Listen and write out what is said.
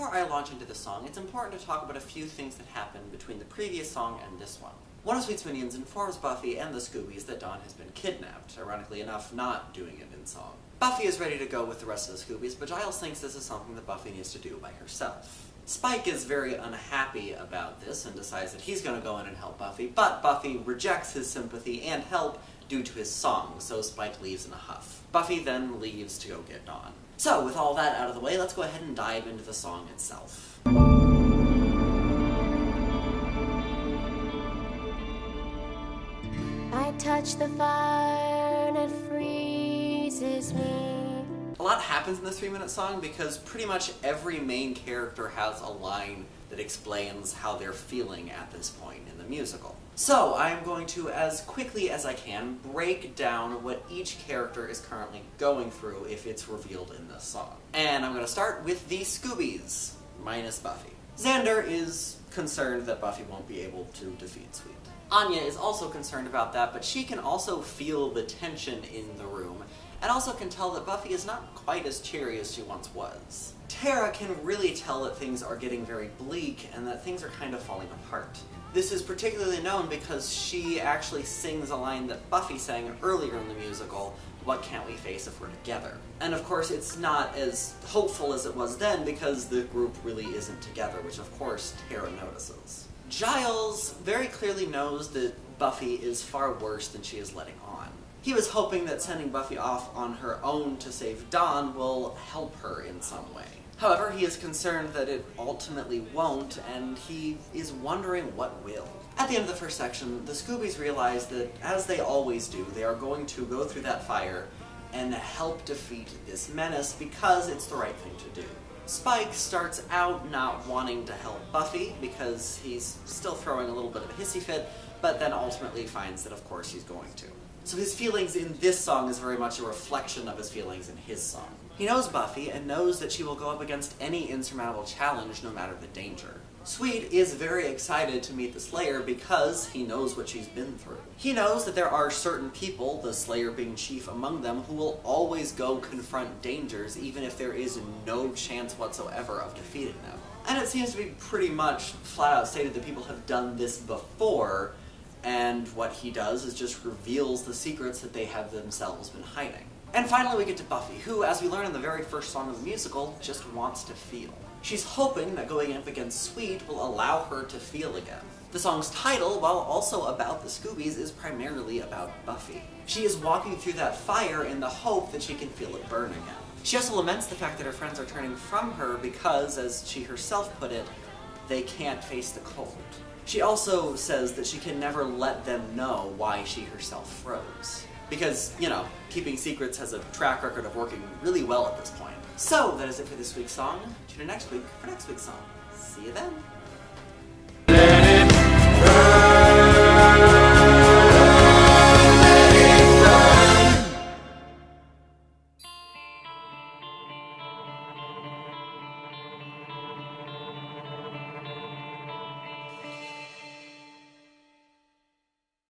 Before I launch into the song, it's important to talk about a few things that happened between the previous song and this one. One of Sweet's minions informs Buffy and the Scoobies that Dawn has been kidnapped, ironically enough not doing it in song. Buffy is ready to go with the rest of the Scoobies, but Giles thinks this is something that Buffy needs to do by herself. Spike is very unhappy about this and decides that he's going to go in and help Buffy, but Buffy rejects his sympathy and help due to his song, so Spike leaves in a huff. Buffy then leaves to go get Dawn. So, with all that out of the way, let's go ahead and dive into the song itself. I touch the fire and it freezes me. A lot happens in this 3-minute song because pretty much every main character has a line that explains how they're feeling at this point in the musical. So, I'm going to, as quickly as I can, break down what each character is currently going through if it's revealed in this song. And I'm going to start with the Scoobies, minus Buffy. Xander is concerned that Buffy won't be able to defeat Sweet. Anya is also concerned about that, but she can also feel the tension in the room, and also can tell that Buffy is not quite as cheery as she once was. Tara can really tell that things are getting very bleak, and that things are kind of falling apart. This is particularly known because she actually sings a line that Buffy sang earlier in the musical, "What can't we face if we're together?" And of course it's not as hopeful as it was then because the group really isn't together, which of course Tara notices. Giles very clearly knows that Buffy is far worse than she is letting on. He was hoping that sending Buffy off on her own to save Dawn will help her in some way. However, he is concerned that it ultimately won't, and he is wondering what will. At the end of the first section, the Scoobies realize that, as they always do, they are going to go through that fire and help defeat this menace because it's the right thing to do. Spike starts out not wanting to help Buffy because he's still throwing a little bit of a hissy fit, but then ultimately finds that of course he's going to. So his feelings in this song is very much a reflection of his feelings in his song. He knows Buffy and knows that she will go up against any insurmountable challenge no matter the danger. Sweet is very excited to meet the Slayer because he knows what she's been through. He knows that there are certain people, the Slayer being chief among them, who will always go confront dangers even if there is no chance whatsoever of defeating them. And it seems to be pretty much flat out stated that people have done this before, and what he does is just reveals the secrets that they have themselves been hiding. And finally we get to Buffy, who, as we learn in the very first song of the musical, just wants to feel. She's hoping that going up against Sweet will allow her to feel again. The song's title, while also about the Scoobies, is primarily about Buffy. She is walking through that fire in the hope that she can feel it burn again. She also laments the fact that her friends are turning from her because, as she herself put it, they can't face the cold. She also says that she can never let them know why she herself froze. Because, you know, keeping secrets has a track record of working really well at this point. So, that is it for this week's song. Tune in next week for next week's song. See you then!